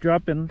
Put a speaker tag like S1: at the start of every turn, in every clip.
S1: dropping.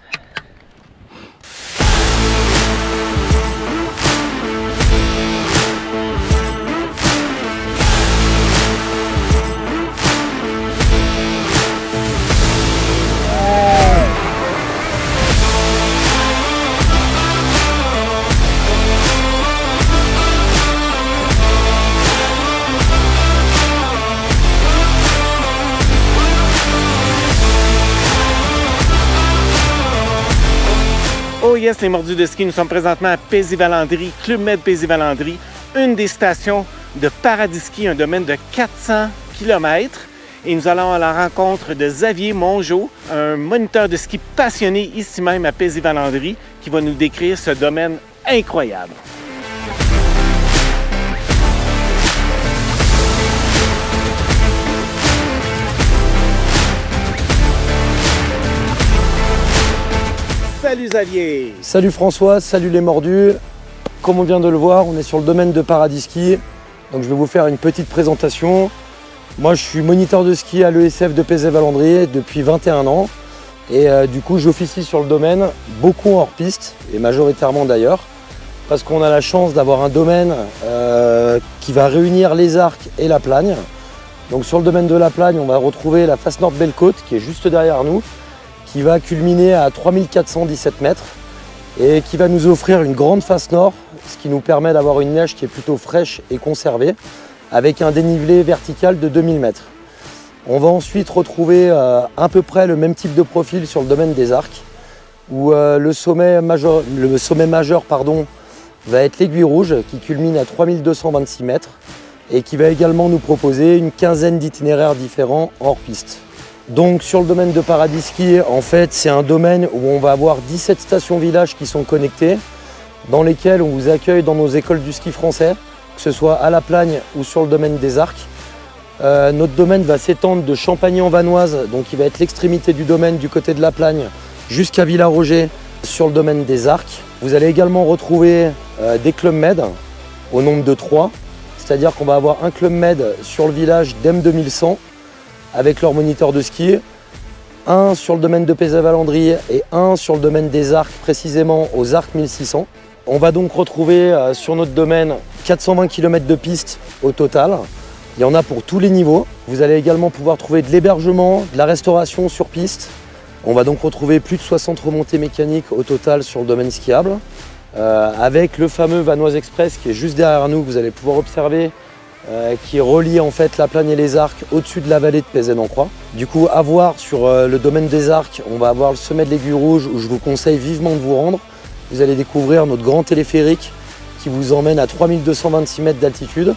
S2: Oh yes, les mordus de ski, nous sommes présentement à Paisy-Valandry, Club Med Paisy-Valandry, une des stations de Paradis Ski, un domaine de 400 km. Et nous allons à la rencontre de Xavier Mongeau, un moniteur de ski passionné ici même à Paisy-Valandry, qui va nous décrire ce domaine incroyable. Salut Xavier!
S3: Salut François, salut les mordus. Comme on vient de le voir, on est sur le domaine de Paradis Ski. Donc je vais vous faire une petite présentation. Moi je suis moniteur de ski à l'ESF de Paisy-Valandry depuis 21 ans. Et du coup j'officie sur le domaine, beaucoup en hors-piste, et majoritairement d'ailleurs. Parce qu'on a la chance d'avoir un domaine qui va réunir les arcs et la plagne. Donc sur le domaine de la plagne, on va retrouver la face nord Belle Côte qui est juste derrière nous, qui va culminer à 3417 mètres et qui va nous offrir une grande face nord, ce qui nous permet d'avoir une neige qui est plutôt fraîche et conservée, avec un dénivelé vertical de 2000 mètres. On va ensuite retrouver à peu près le même type de profil sur le domaine des arcs, où le sommet majeur va être l'Aiguille Rouge, qui culmine à 3226 mètres et qui va également nous proposer une quinzaine d'itinéraires différents hors piste. Donc sur le domaine de Paradis Ski, en fait, c'est un domaine où on va avoir 17 stations-villages qui sont connectées, dans lesquelles on vous accueille dans nos écoles du ski français, que ce soit à la Plagne ou sur le domaine des Arcs. Notre domaine va s'étendre de Champagny-en-Vanoise, donc qui va être l'extrémité du domaine du côté de la Plagne, jusqu'à Villaroger sur le domaine des Arcs. Vous allez également retrouver des clubs med au nombre de 3, c'est-à-dire qu'on va avoir un club med sur le village d'Em 2100, avec leur moniteur de ski, un sur le domaine de Paisy-Valandry et un sur le domaine des Arcs, précisément aux Arcs 1600. On va donc retrouver sur notre domaine 420 km de piste au total. Il y en a pour tous les niveaux. Vous allez également pouvoir trouver de l'hébergement, de la restauration sur piste. On va donc retrouver plus de 60 remontées mécaniques au total sur le domaine skiable, avec le fameux Vanoise Express qui est juste derrière nous, que vous allez pouvoir observer, qui relie en fait la Plagne et les Arcs au-dessus de la vallée de Pézène-en-Croix. Du coup, à voir sur le domaine des Arcs, on va avoir le sommet de l'Aiguille Rouge où je vous conseille vivement de vous rendre. Vous allez découvrir notre grand téléphérique qui vous emmène à 3226 mètres d'altitude.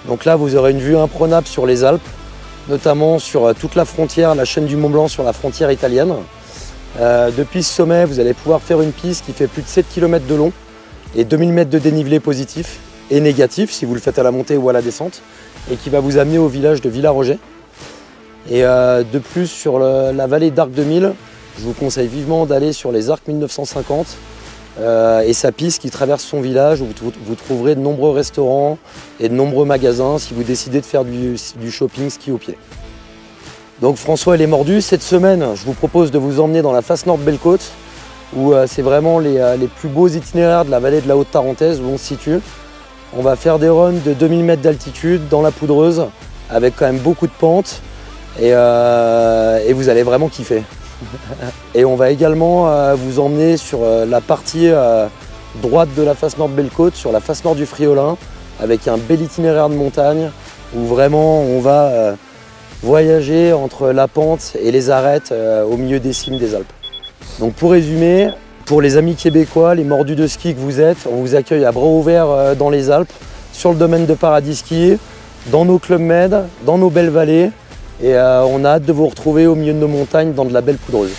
S3: Donc là, vous aurez une vue imprenable sur les Alpes, notamment sur toute la frontière, la chaîne du Mont-Blanc sur la frontière italienne. Depuis ce sommet, vous allez pouvoir faire une piste qui fait plus de 7 km de long et 2000 mètres de dénivelé positif et négatif si vous le faites à la montée ou à la descente, et qui va vous amener au village de Villaroger. Et de plus, sur la vallée d'Arc 2000, je vous conseille vivement d'aller sur les Arcs 1950 et sa piste qui traverse son village, où vous trouverez de nombreux restaurants et de nombreux magasins si vous décidez de faire du shopping ski au pied. Donc François et les mordus, cette semaine, je vous propose de vous emmener dans la face nord de Belle Côte, où c'est vraiment les plus beaux itinéraires de la vallée de la Haute-Tarentaise où on se situe. On va faire des runs de 2000 mètres d'altitude dans la poudreuse, avec quand même beaucoup de pentes, et vous allez vraiment kiffer. Et on va également vous emmener sur la partie droite de la face nord de Belle Côte, sur la face nord du Friolin, avec un bel itinéraire de montagne, où vraiment on va voyager entre la pente et les arêtes au milieu des cimes des Alpes. Donc pour résumer, pour les amis québécois, les mordus de ski que vous êtes, on vous accueille à bras ouverts dans les Alpes, sur le domaine de Paradis Ski, dans nos clubs med, dans nos belles vallées, et on a hâte de vous retrouver au milieu de nos montagnes dans de la belle poudreuse.